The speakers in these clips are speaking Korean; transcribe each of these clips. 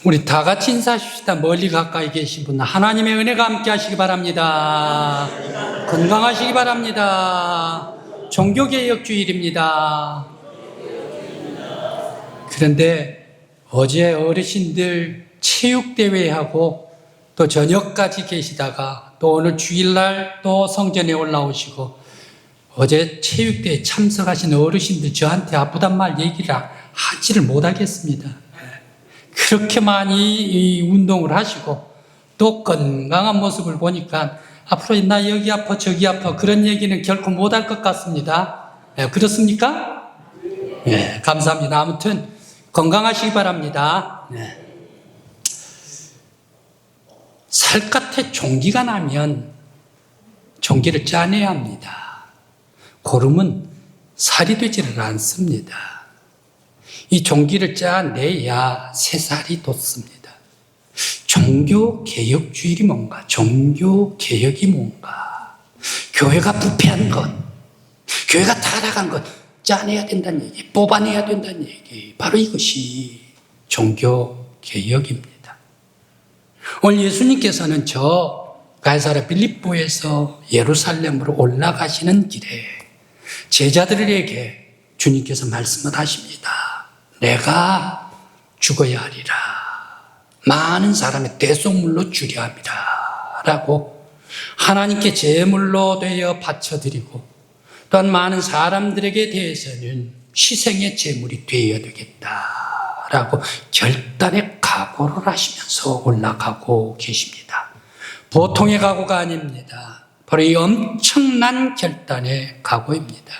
우리 다 같이 인사하십시다. 멀리 가까이 계신 분 하나님의 은혜가 함께 하시기 바랍니다. 건강하시기 바랍니다. 종교개혁주일입니다. 그런데 어제 어르신들 체육대회하고 또 저녁까지 계시다가 또 오늘 주일날 또 성전에 올라오시고 어제 체육대회 참석하신 어르신들 저한테 아프단 말 얘기를 하지를 못하겠습니다. 그렇게 많이 이 운동을 하시고 또 건강한 모습을 보니까 앞으로 나 여기 아파 저기 아파 그런 얘기는 결코 못할 것 같습니다. 그렇습니까? 네, 감사합니다. 아무튼 건강하시기 바랍니다. 네. 살갗에 종기가 나면 종기를 짜내야 합니다. 고름은 살이 되지를 않습니다. 이 종기를 짜내야 새살이 돋습니다. 종교개혁주일이 뭔가? 종교개혁이 뭔가? 교회가 부패한 것, 교회가 타락한 것 짜내야 된다는 얘기, 뽑아내야 된다는 얘기, 바로 이것이 종교개혁입니다. 오늘 예수님께서는 저 가이사랴 빌립보에서 예루살렘으로 올라가시는 길에 제자들에게 주님께서 말씀을 하십니다. 내가 죽어야 하리라. 많은 사람의 대속물로 주려 합니다. 라고 하나님께 제물로 되어 바쳐드리고 또한 많은 사람들에게 대해서는 희생의 제물이 되어야 되겠다. 라고 결단의 각오를 하시면서 올라가고 계십니다. 보통의 각오가 아닙니다. 바로 이 엄청난 결단의 각오입니다.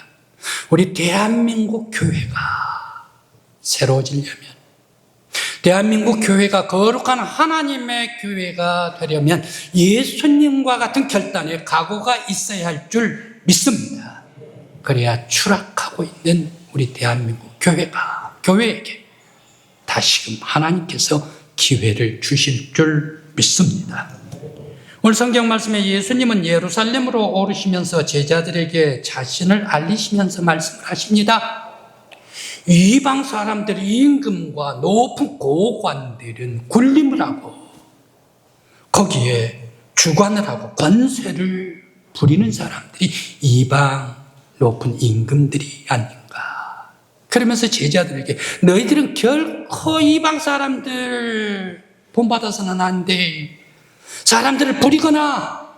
우리 대한민국 교회가 새로워지려면, 대한민국 교회가 거룩한 하나님의 교회가 되려면 예수님과 같은 결단의 각오가 있어야 할 줄 믿습니다. 그래야 추락하고 있는 우리 대한민국 교회에게 다시금 하나님께서 기회를 주실 줄 믿습니다. 오늘 성경 말씀에 예수님은 예루살렘으로 오르시면서 제자들에게 자신을 알리시면서 말씀을 하십니다. 이방 사람들의 임금과 높은 고관들은 군림을 하고 거기에 주관을 하고 권세를 부리는 사람들이 이방 높은 임금들이 아닌가. 그러면서 제자들에게 너희들은 결코 이방 사람들 본받아서는 안 돼. 사람들을 부리거나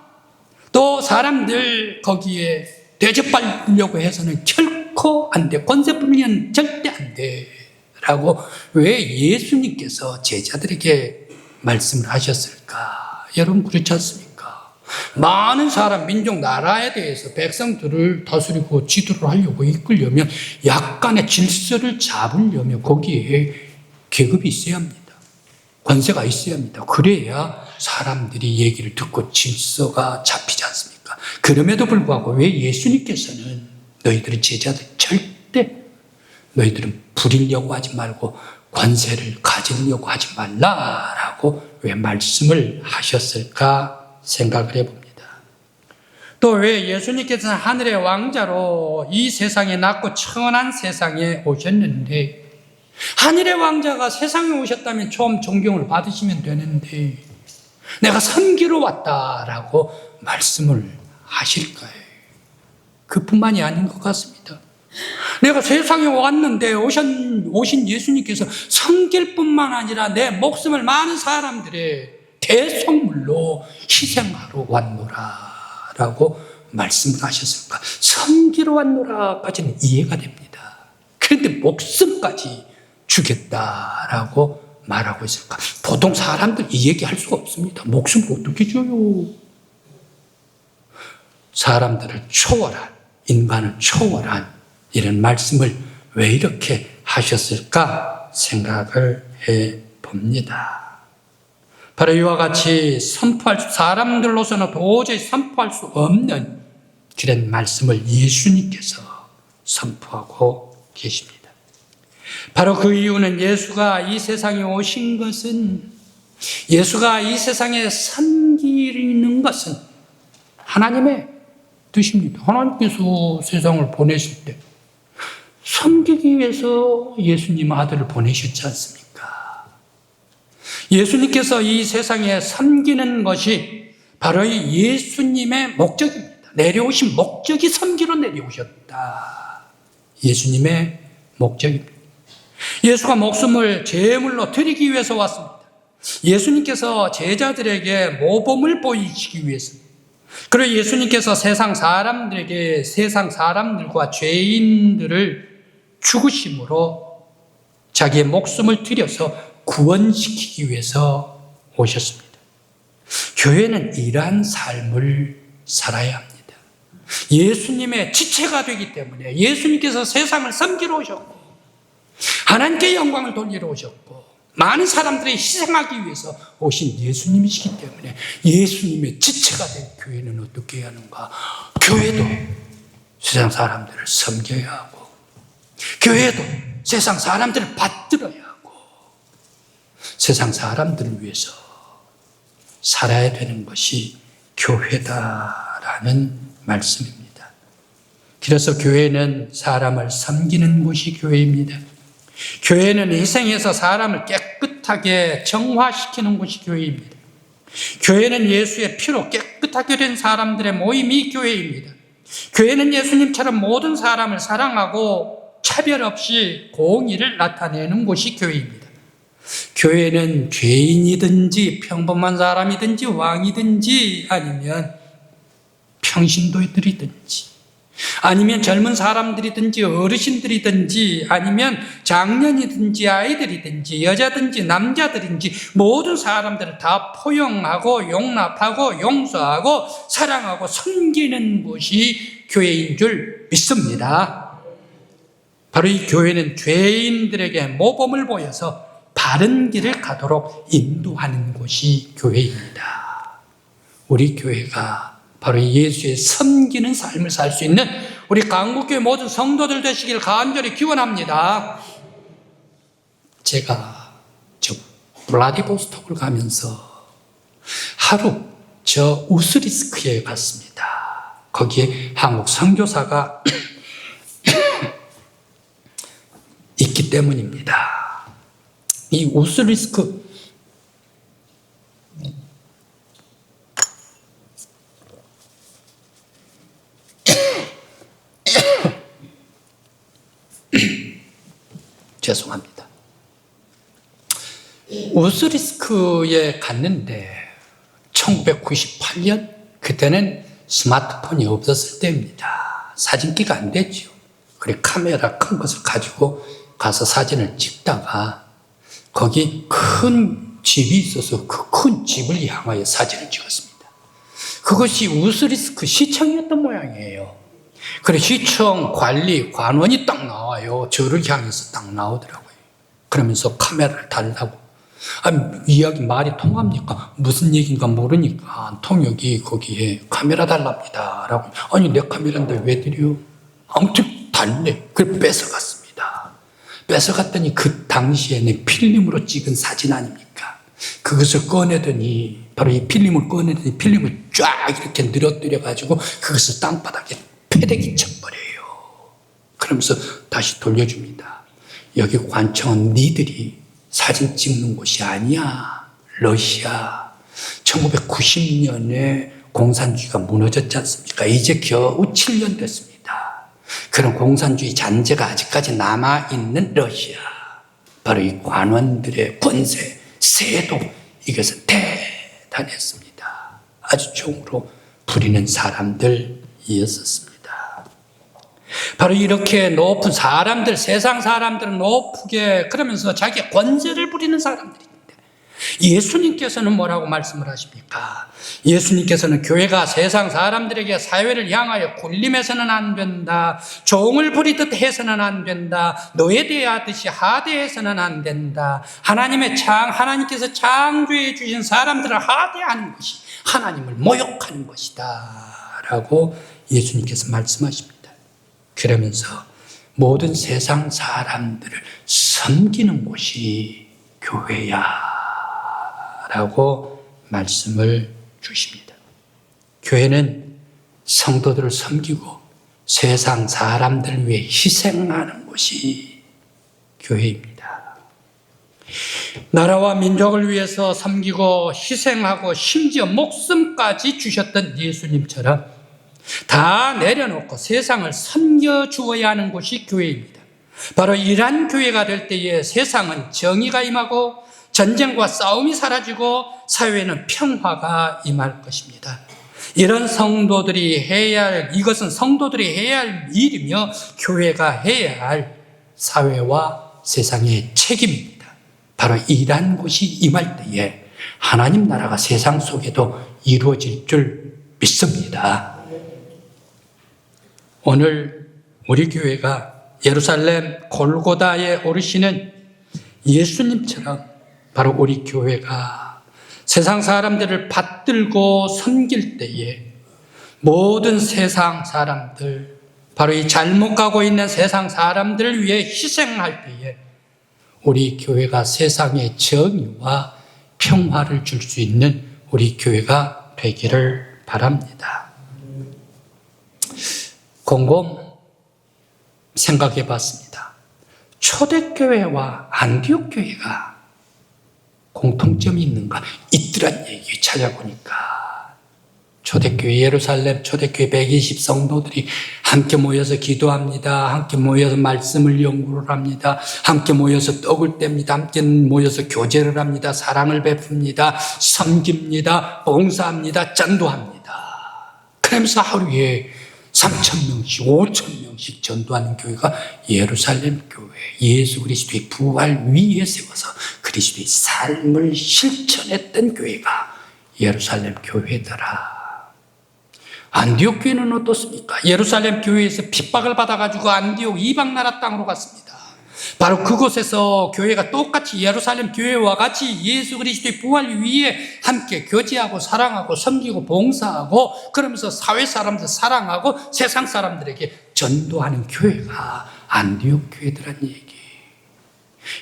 또 사람들 거기에 대접받으려고 해서는 결코 안 돼. 권세 부리면 절대 안 돼. 라고 왜 예수님께서 제자들에게 말씀을 하셨을까? 여러분 그렇지 않습니까? 많은 사람, 민족, 나라에 대해서 백성들을 다스리고 지도를 하려고 이끌려면 약간의 질서를 잡으려면 거기에 계급이 있어야 합니다. 권세가 있어야 합니다. 그래야 사람들이 얘기를 듣고 질서가 잡히지 않습니까? 그럼에도 불구하고 왜 예수님께서는 너희들은 제자들 절대 너희들은 부리려고 하지 말고 권세를 가지려고 하지 말라라고 왜 말씀을 하셨을까 생각을 해봅니다. 또 왜 예수님께서는 하늘의 왕자로 이 세상에 낮고 청한 세상에 오셨는데 하늘의 왕자가 세상에 오셨다면 좀 존경을 받으시면 되는데 내가 섬기러 왔다라고 말씀을 하실까요? 그뿐만이 아닌 것 같습니다. 내가 세상에 왔는데 오신 예수님께서 섬길 뿐만 아니라 내 목숨을 많은 사람들의 대속물로 희생하러 왔노라 라고 말씀을 하셨을까? 섬기러 왔노라까지는 이해가 됩니다. 그런데 목숨까지 주겠다라고 말하고 있을까? 보통 사람들 이 얘기 할 수가 없습니다. 목숨을 어떻게 줘요? 사람들을 초월한, 인간을 초월한 이런 말씀을 왜 이렇게 하셨을까 생각을 해 봅니다. 바로 이와 같이 사람들로서는 도저히 선포할 수 없는 그런 말씀을 예수님께서 선포하고 계십니다. 바로 그 이유는 예수가 이 세상에 오신 것은, 예수가 이 세상에 섬기는 것은 하나님의 뜻입니다. 하나님께서 세상을 보내실 때 섬기기 위해서 예수님 아들을 보내셨지 않습니까? 예수님께서 이 세상에 섬기는 것이 바로 이 예수님의 목적입니다. 내려오신 목적이 섬기러 내려오셨다. 예수님의 목적입니다. 예수가 목숨을 제물로 드리기 위해서 왔습니다. 예수님께서 제자들에게 모범을 보이시기 위해서입니다. 그리고 예수님께서 세상 사람들과 죄인들을 죽으심으로 자기의 목숨을 들여서 구원시키기 위해서 오셨습니다. 교회는 이러한 삶을 살아야 합니다. 예수님의 지체가 되기 때문에 예수님께서 세상을 섬기러 오셨고 하나님께 영광을 돌리러 오셨고 많은 사람들이 희생하기 위해서 오신 예수님이시기 때문에 예수님의 지체가 된 교회는 어떻게 해야 하는가? 교회도 세상 사람들을 섬겨야 하고 교회도 세상 사람들을 받들어야 하고 세상 사람들을 위해서 살아야 되는 것이 교회다라는 말씀입니다. 그래서 교회는 사람을 섬기는 곳이 교회입니다. 교회는 희생해서 사람을 깨끗하게 정화시키는 곳이 교회입니다. 교회는 예수의 피로 깨끗하게 된 사람들의 모임이 교회입니다. 교회는 예수님처럼 모든 사람을 사랑하고 차별 없이 공의를 나타내는 곳이 교회입니다. 교회는 죄인이든지 평범한 사람이든지 왕이든지 아니면 평신도들이든지 아니면 젊은 사람들이든지 어르신들이든지 아니면 장년이든지 아이들이든지 여자든지 남자들인지 모든 사람들을 다 포용하고 용납하고 용서하고 사랑하고 섬기는 곳이 교회인 줄 믿습니다. 바로 이 교회는 죄인들에게 모범을 보여서 바른 길을 가도록 인도하는 곳이 교회입니다. 우리 교회가 바로 예수의 섬기는 삶을 살 수 있는 우리 강북교회 모든 성도들 되시길 간절히 기원합니다. 제가 저 블라디보스톡을 가면서 하루 저 우스리스크에 갔습니다. 거기에 한국 선교사가 있기 때문입니다. 이 우스리스크 죄송합니다. 우스리스크에 갔는데 1998년 그때는 스마트폰이 없었을 때입니다. 사진기가 안 됐죠. 그래 카메라 큰 것을 가지고 가서 사진을 찍다가 거기 큰 집이 있어서 그 큰 집을 향하여 사진을 찍었습니다. 그것이 우스리스크 시청이었던 모양이에요. 그래 시청 관리 관원이 딱 나와요. 저를 향해서 딱 나오더라고요. 그러면서 카메라를 달라고. 이야기 말이 통합니까? 무슨 얘기인가 모르니까 통역이 거기에 카메라 달랍니다 라고. 아니 내 카메라인데 왜 드려? 아무튼 달래. 그걸 뺏어갔습니다. 뺏어갔더니 그 당시에 내 필름으로 찍은 사진 아닙니까? 그것을 꺼내더니 바로 이 필름을 꺼내더니 필름을 쫙 이렇게 늘어뜨려 가지고 그것을 땅바닥에 패대기 쳐버려요. 그러면서 다시 돌려줍니다. 여기 관청은 니들이 사진 찍는 곳이 아니야. 러시아 1990년에 공산주의가 무너졌지 않습니까? 이제 겨우 7년 됐습니다. 그런 공산주의 잔재가 아직까지 남아있는 러시아. 바로 이 관원들의 권세, 세도 이것은 대단했습니다. 아주 종으로 부리는 사람들이었습니다. 바로 이렇게 높은 사람들, 세상 사람들은 높게 그러면서 자기의 권세를 부리는 사람들입니다. 예수님께서는 뭐라고 말씀을 하십니까? 예수님께서는 교회가 세상 사람들에게 사회를 향하여 군림해서는 안 된다. 종을 부리듯 해서는 안 된다. 노예대하듯이 하대해서는 안 된다. 하나님께서 창조해 주신 사람들을 하대하는 것이 하나님을 모욕하는 것이다. 라고 예수님께서 말씀하십니다. 그러면서 모든 세상 사람들을 섬기는 곳이 교회야 라고 말씀을 주십니다. 교회는 성도들을 섬기고 세상 사람들을 위해 희생하는 곳이 교회입니다. 나라와 민족을 위해서 섬기고 희생하고 심지어 목숨까지 주셨던 예수님처럼 다 내려놓고 세상을 섬겨주어야 하는 곳이 교회입니다. 바로 이러한 교회가 될 때에 세상은 정의가 임하고 전쟁과 싸움이 사라지고 사회에는 평화가 임할 것입니다. 이런 성도들이 해야 할, 이것은 성도들이 해야 할 일이며 교회가 해야 할 사회와 세상의 책임입니다. 바로 이러한 곳이 임할 때에 하나님 나라가 세상 속에도 이루어질 줄 믿습니다. 오늘 우리 교회가 예루살렘 골고다에 오르시는 예수님처럼 바로 우리 교회가 세상 사람들을 받들고 섬길 때에 모든 세상 사람들, 바로 이 잘못 가고 있는 세상 사람들을 위해 희생할 때에 우리 교회가 세상의 정의와 평화를 줄 수 있는 우리 교회가 되기를 바랍니다. 곰곰 생각해 봤습니다. 초대교회와 안디옥 교회가 공통점이 있는가? 있더란 얘기 찾아보니까 초대교회 예루살렘 초대교회 120 성도들이 함께 모여서 기도합니다. 함께 모여서 말씀을 연구를 합니다. 함께 모여서 떡을 뗍니다. 함께 모여서 교제를 합니다. 사랑을 베풉니다. 섬깁니다. 봉사합니다. 전도합니다. 그러면서 하루에 3,000명씩 5,000명씩 전도하는 교회가 예루살렘 교회, 예수 그리스도의 부활 위에 세워서 그리스도의 삶을 실천했던 교회가 예루살렘 교회더라. 안디옥 교회는 어떻습니까? 예루살렘 교회에서 핍박을 받아가지고 안디옥 이방 나라 땅으로 갔습니다. 바로 그곳에서 교회가 똑같이 예루살렘 교회와 같이 예수 그리스도의 부활 위에 함께 교제하고 사랑하고 섬기고 봉사하고 그러면서 사회 사람들 사랑하고 세상 사람들에게 전도하는 교회가 안디옥 교회더란 얘기.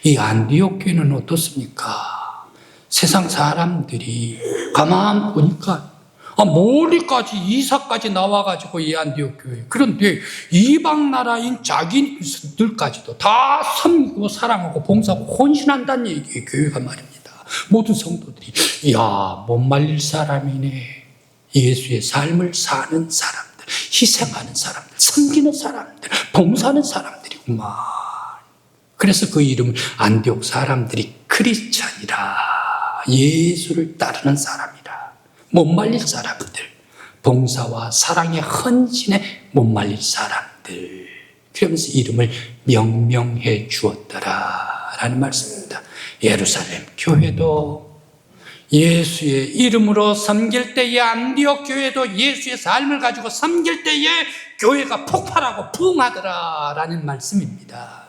이 안디옥 교회는 어떻습니까? 세상 사람들이 가만 보니까 멀리까지 이사까지 나와가지고 이 안디옥 교회. 그런데 이방 나라인 자기들까지도 다 섬기고 사랑하고 봉사하고 헌신한다는 얘기예요. 교회가 말입니다. 모든 성도들이 이야 못 말릴 사람이네. 예수의 삶을 사는 사람들, 희생하는 사람들, 섬기는 사람들, 봉사하는 사람들이구만. 그래서 그 이름을 안디옥 사람들이 크리스찬이라, 예수를 따르는 사람이라, 못 말릴 사람들, 봉사와 사랑의 헌신에 못 말릴 사람들, 그러면서 이름을 명명해 주었더라라는 말씀입니다. 예루살렘 교회도 예수의 이름으로 섬길 때에, 안디옥 교회도 예수의 삶을 가지고 섬길 때에 교회가 폭발하고 부흥하더라라는 말씀입니다.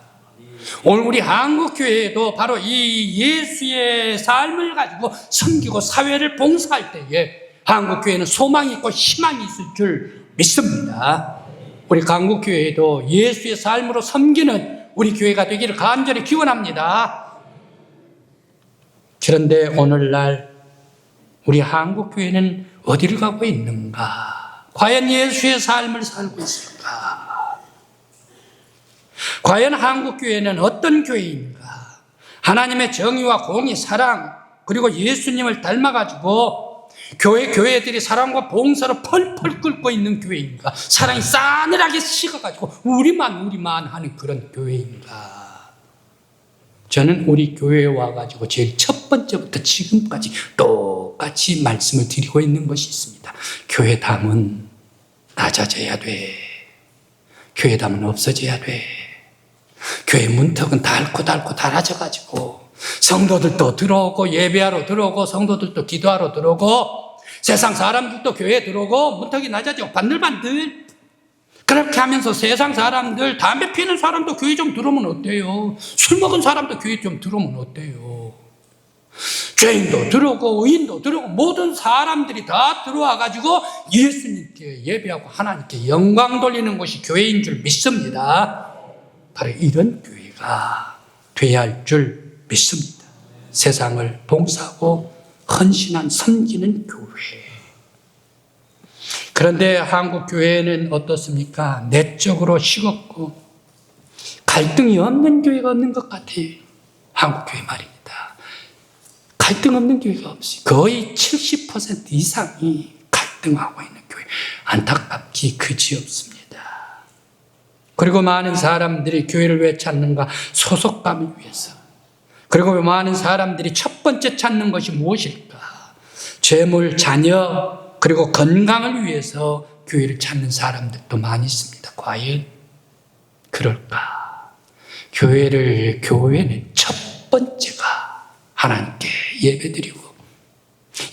오늘 우리 한국교회에도 바로 이 예수의 삶을 가지고 섬기고 사회를 봉사할 때에 한국교회는 소망이 있고 희망이 있을 줄 믿습니다. 우리 한국교회에도 예수의 삶으로 섬기는 우리 교회가 되기를 간절히 기원합니다. 그런데 오늘날 우리 한국교회는 어디를 가고 있는가? 과연 예수의 삶을 살고 있을까? 과연 한국교회는 어떤 교회인가? 하나님의 정의와 공의, 사랑, 그리고 예수님을 닮아가지고 교회들이 사랑과 봉사로 펄펄 끓고 있는 교회인가? 사랑이 싸늘하게 식어가지고 우리만 하는 그런 교회인가? 저는 우리 교회에 와가지고 제일 첫 번째부터 지금까지 똑같이 말씀을 드리고 있는 것이 있습니다. 교회담은 낮아져야 돼. 교회담은 없어져야 돼. 교회 문턱은 닳고 닳아져가지고 성도들도 들어오고 예배하러 들어오고 성도들도 기도하러 들어오고 세상 사람들도 교회에 들어오고 문턱이 낮아지고 반들반들. 그렇게 하면서 세상 사람들, 담배 피우는 사람도 교회 좀 들어오면 어때요? 술 먹은 사람도 교회 좀 들어오면 어때요? 죄인도 들어오고 의인도 들어오고 모든 사람들이 다 들어와가지고 예수님께 예배하고 하나님께 영광 돌리는 것이 교회인 줄 믿습니다. 바로 이런 교회가 되어야 할 줄 믿습니다. 세상을 봉사하고 헌신한 섬기는 교회. 그런데 한국 교회는 어떻습니까? 내적으로 식었고 갈등이 없는 교회가 없는 것 같아요. 한국 교회 말입니다. 갈등 없는 교회가 없어요. 거의 70% 이상이 갈등하고 있는 교회. 안타깝기 그지없습니다. 그리고 많은 사람들이 교회를 왜 찾는가? 소속감을 위해서. 그리고 많은 사람들이 첫 번째 찾는 것이 무엇일까? 재물, 자녀, 그리고 건강을 위해서 교회를 찾는 사람들도 많이 있습니다. 과연 그럴까? 교회는 첫 번째가 하나님께 예배드리고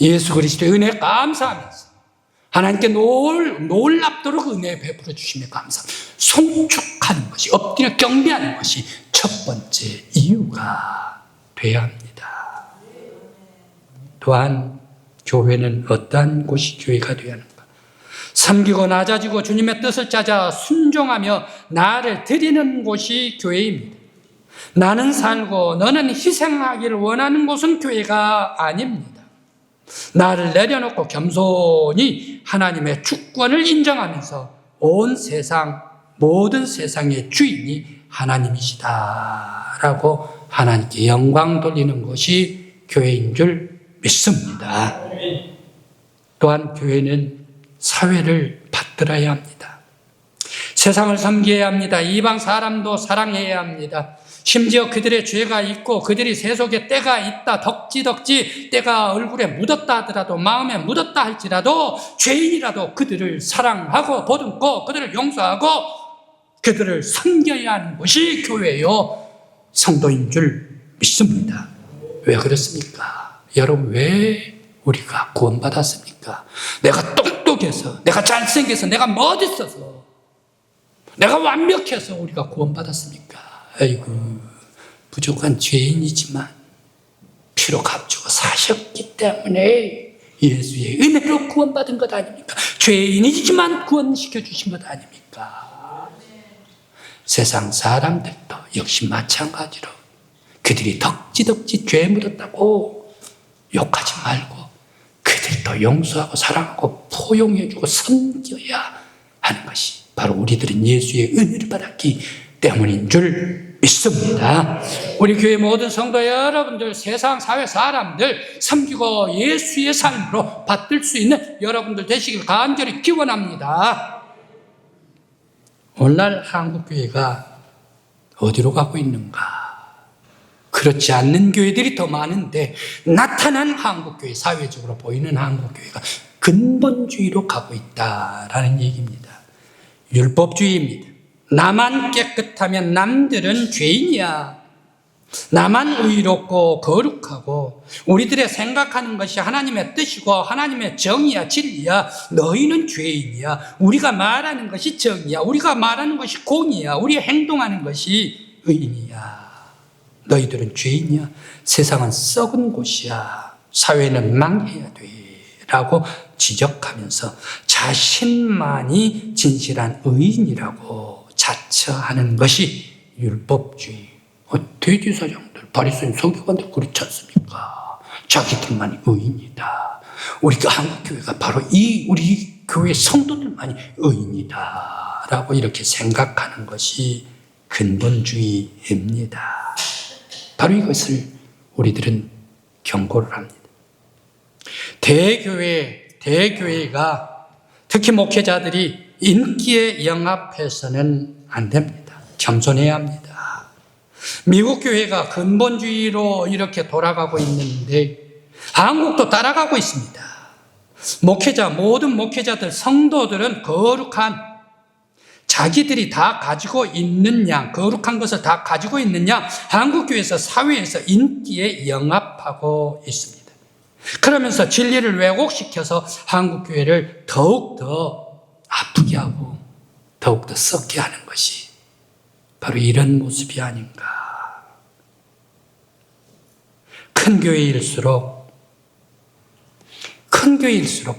예수 그리스도의 은혜에 감사하면서 하나님께 놀랍도록 은혜 베풀어 주시며 감사합니다. 송축하는 것이, 엎드려 경배하는 것이 첫 번째 이유가 되어야 합니다. 또한 교회는 어떠한 곳이 교회가 되어야 하는가? 섬기고 낮아지고 주님의 뜻을 찾아 순종하며 나를 드리는 곳이 교회입니다. 나는 살고 너는 희생하기를 원하는 곳은 교회가 아닙니다. 나를 내려놓고 겸손히 하나님의 주권을 인정하면서 온 세상, 모든 세상의 주인이 하나님이시다라고 하나님께 영광 돌리는 것이 교회인 줄 믿습니다. 또한 교회는 사회를 받들어야 합니다. 세상을 섬겨야 합니다. 이방 사람도 사랑해야 합니다. 심지어 그들의 죄가 있고 그들이 세속에 때가 있다, 덕지덕지 때가 얼굴에 묻었다 하더라도, 마음에 묻었다 할지라도 죄인이라도 그들을 사랑하고 보듬고 그들을 용서하고 그들을 섬겨야 하는 것이 교회요 성도인 줄 믿습니다. 왜 그렇습니까? 여러분, 왜 우리가 구원받았습니까? 내가 똑똑해서, 내가 잘생겨서, 내가 멋있어서, 내가 완벽해서 우리가 구원받았습니까? 아이고, 부족한 죄인이지만 피로 값주고 사셨기 때문에 예수의 은혜로 구원받은 것 아닙니까? 죄인이지만 구원시켜 주신 것 아닙니까? 세상 사람들도 역시 마찬가지로 그들이 덕지덕지 죄 묻었다고 욕하지 말고 그들도 용서하고 사랑하고 포용해주고 섬겨야 하는 것이 바로 우리들은 예수의 은혜를 받았기 때문인 줄 믿습니다. 우리 교회 모든 성도 여러분들, 세상 사회 사람들 섬기고 예수의 삶으로 받들 수 있는 여러분들 되시길 간절히 기원합니다. 오늘날 한국교회가 어디로 가고 있는가? 그렇지 않는 교회들이 더 많은데 나타난 한국교회, 사회적으로 보이는 한국교회가 근본주의로 가고 있다라는 얘기입니다. 율법주의입니다. 나만 깨끗하면 남들은 죄인이야. 나만 의롭고 거룩하고 우리들의 생각하는 것이 하나님의 뜻이고 하나님의 정의야, 진리야. 너희는 죄인이야. 우리가 말하는 것이 정의야. 우리가 말하는 것이 공의야. 우리 행동하는 것이 의인이야. 너희들은 죄인이야. 세상은 썩은 곳이야. 사회는 망해야 돼. 라고 지적하면서 자신만이 진실한 의인이라고 자처하는 것이 율법주의. 대제사장들, 바리새인, 서기관들 그렇지 않습니까? 자기들만이 의인이다. 우리가 한국교회가 바로 우리 교회 성도들만이 의인이다 라고 이렇게 생각하는 것이 근본주의입니다. 바로 이것을 우리들은 경고를 합니다. 대교회가 특히 목회자들이 인기에 영합해서는 안 됩니다. 겸손해야 합니다. 미국 교회가 근본주의로 이렇게 돌아가고 있는데 한국도 따라가고 있습니다. 모든 목회자들, 성도들은 거룩한 자기들이 다 가지고 있는 양, 거룩한 것을 다 가지고 있는 양, 한국교회에서 사회에서 인기에 영합하고 있습니다. 그러면서 진리를 왜곡시켜서 한국교회를 더욱더 아프게 하고 더욱더 썩게 하는 것이 바로 이런 모습이 아닌가. 큰 교회일수록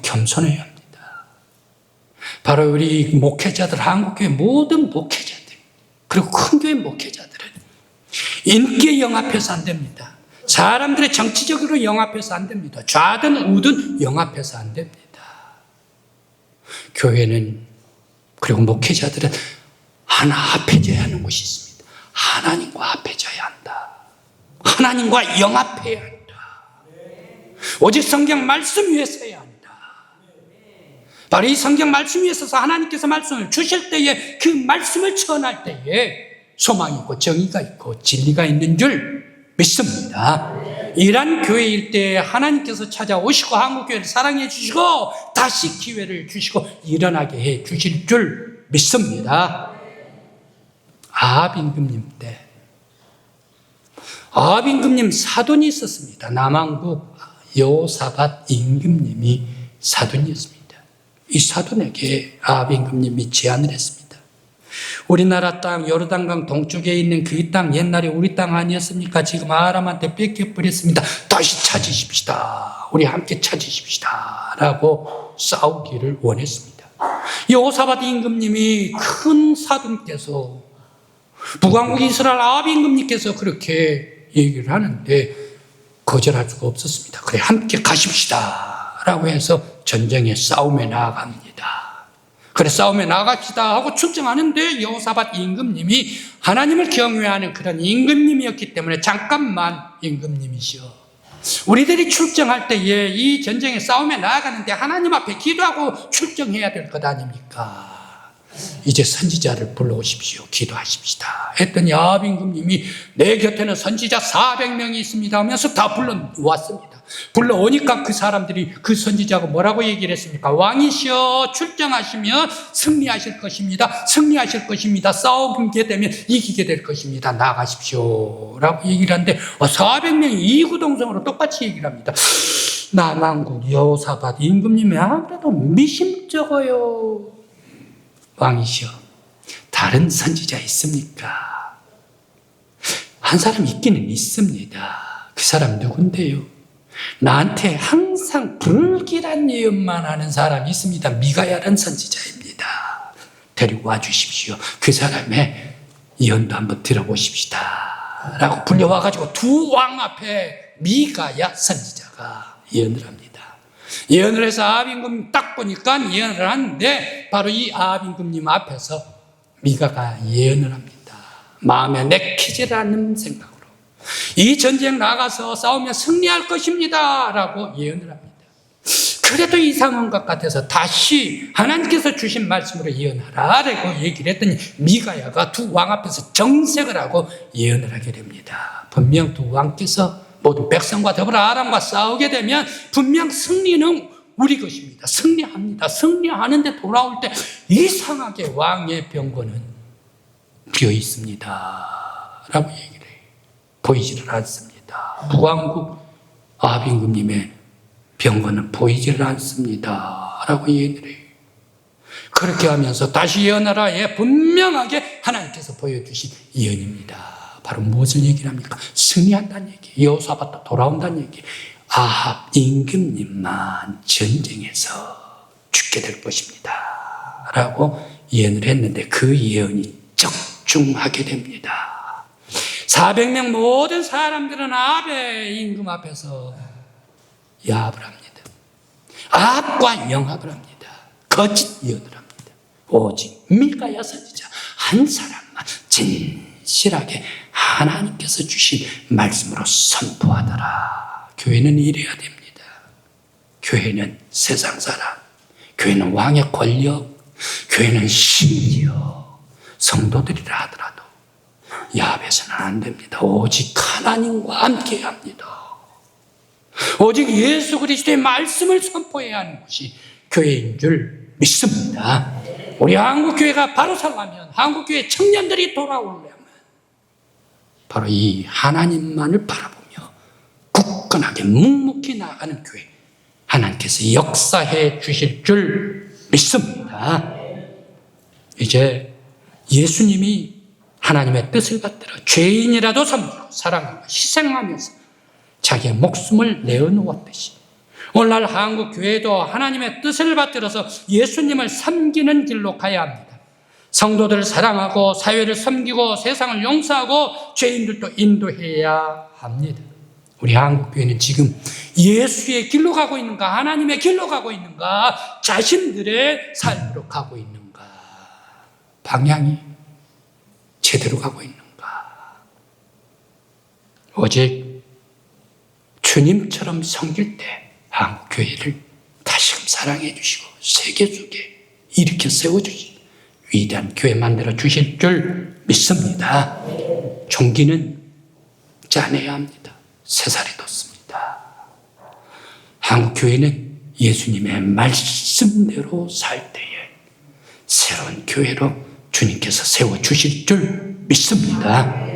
겸손해야 합니다. 바로 우리 목회자들, 한국교회 모든 목회자들, 그리고 큰 교회 목회자들은 인기에 영합해서 안 됩니다. 사람들의 정치적으로 영합해서 안 됩니다. 좌든 우든 영합해서 안 됩니다. 교회는, 그리고 목회자들은 하나 합해져야 하는 것이 있습니다. 하나님과 합해져야 한다. 하나님과 영합해야 한다. 오직 성경 말씀 위에 서야 한다. 바로 이 성경 말씀 위에 서서 하나님께서 말씀을 주실 때에 그 말씀을 전할 때에 소망이 있고 정의가 있고 진리가 있는 줄 믿습니다. 이러한 교회일 때 하나님께서 찾아오시고 한국교회를 사랑해 주시고 다시 기회를 주시고 일어나게 해 주실 줄 믿습니다. 아합 임금님 때 아합 임금님 사돈이 있었습니다. 남왕국 여호사밧 임금님이 사돈이었습니다. 이 사돈에게 아합 임금님이 제안을 했습니다. 우리나라 땅 요르단강 동쪽에 있는 그 땅 옛날에 우리 땅 아니었습니까? 지금 아람한테 뺏겨버렸습니다. 다시 찾으십시다. 우리 함께 찾으십시다. 라고 싸우기를 원했습니다. 여호사밧 임금님이 큰 사돈께서 북왕국 이스라엘 아합 임금님께서 그렇게 얘기를 하는데 거절할 수가 없었습니다. 그래 함께 가십시다. 라고 해서 전쟁에 싸움에 나아갑니다. 그래 싸움에 나갑시다 하고 출정하는데 여호사밧 임금님이 하나님을 경외하는 그런 임금님이었기 때문에 잠깐만 임금님이시여, 우리들이 출정할 때에 이 전쟁에 싸움에 나아가는데 하나님 앞에 기도하고 출정해야 될 것 아닙니까? 이제 선지자를 불러오십시오. 기도하십시다. 했더니 아합 임금님이 내 곁에는 선지자 400명이 있습니다 하면서 다 불러왔습니다. 불러오니까 그 사람들이 그 선지자가 뭐라고 얘기를 했습니까? 왕이시여 출정하시면 승리하실 것입니다. 승리하실 것입니다. 싸우게 되면 이기게 될 것입니다. 나가십시오. 라고 얘기를 하는데 400명이 이구동성으로 똑같이 얘기를 합니다. 남왕국 여호사밧 임금님이 아무래도 미심쩍어요. 왕이시여, 다른 선지자 있습니까? 한 사람 있기는 있습니다. 그 사람 누군데요? 나한테 항상 불길한 예언만 하는 사람이 있습니다. 미가야라는 선지자입니다. 데리고 와주십시오. 그 사람의 예언도 한번 들어보십시다. 라고 불려와가지고 두 왕 앞에 미가야 선지자가 예언을 합니다. 예언을 해서 아합 임금님 딱 보니까 예언을 하는데 바로 이 아합 임금님 앞에서 미가가 예언을 합니다. 마음에 내키지 않는 생각으로 이 전쟁 나가서 싸우면 승리할 것입니다 라고 예언을 합니다. 그래도 이상한 것 같아서 다시 하나님께서 주신 말씀으로 예언하라 라고 얘기를 했더니 미가야가 두 왕 앞에서 정색을 하고 예언을 하게 됩니다. 분명 두 왕께서 모든 백성과 더불어 아람과 싸우게 되면 분명 승리는 우리 것입니다. 승리합니다. 승리하는데 돌아올 때 이상하게 왕의 병거는 비어 있습니다. 라고 얘기를 해요. 보이지를 않습니다. 북왕국 아합 임금님의 병거는 보이지를 않습니다. 라고 얘기를 해요. 그렇게 하면서 다시 예언하라. 예, 분명하게 하나님께서 보여주신 예언입니다. 바로 무엇을 얘기를 합니까? 승리한다는 얘기. 여호사밧도 돌아온다는 얘기. 아합 임금님만 전쟁에서 죽게 될 것입니다. 라고 예언을 했는데 그 예언이 적중하게 됩니다. 400명 모든 사람들은 아합의 임금 앞에서 야합을 합니다. 아합과 영합을 합니다. 거짓 예언을 합니다. 오직 미가야 선지자 한 사람만 진실하게 하나님께서 주신 말씀으로 선포하더라. 교회는 이래야 됩니다. 교회는 세상 사람, 교회는 왕의 권력, 교회는 심지어 성도들이라 하더라도 야합해서는 안 됩니다. 오직 하나님과 함께 합니다. 오직 예수 그리스도의 말씀을 선포해야 하는 것이 교회인 줄 믿습니다. 우리 한국교회가 바로 살려면, 한국교회 청년들이 돌아오려면 바로 이 하나님만을 바라보며 굳건하게 묵묵히 나아가는 교회, 하나님께서 역사해 주실 줄 믿습니다. 이제 예수님이 하나님의 뜻을 받들어 죄인이라도 섬기고 사랑하고 희생하면서 자기의 목숨을 내어놓았듯이 오늘날 한국교회도 하나님의 뜻을 받들어서 예수님을 섬기는 길로 가야 합니다. 성도들을 사랑하고 사회를 섬기고 세상을 용서하고 죄인들도 인도해야 합니다. 우리 한국교회는 지금 예수의 길로 가고 있는가, 하나님의 길로 가고 있는가, 자신들의 삶으로 가고 있는가, 방향이 제대로 가고 있는가. 오직 주님처럼 섬길 때 한국교회를 다시금 사랑해 주시고 세계 속에 일으켜 세워주신 위대한 교회 만들어 주실 줄 믿습니다. 종기는 짜내야 합니다. 3살이 뒀습니다. 한국교회는 예수님의 말씀대로 살 때에 새로운 교회로 주님께서 세워주실 줄 믿습니다.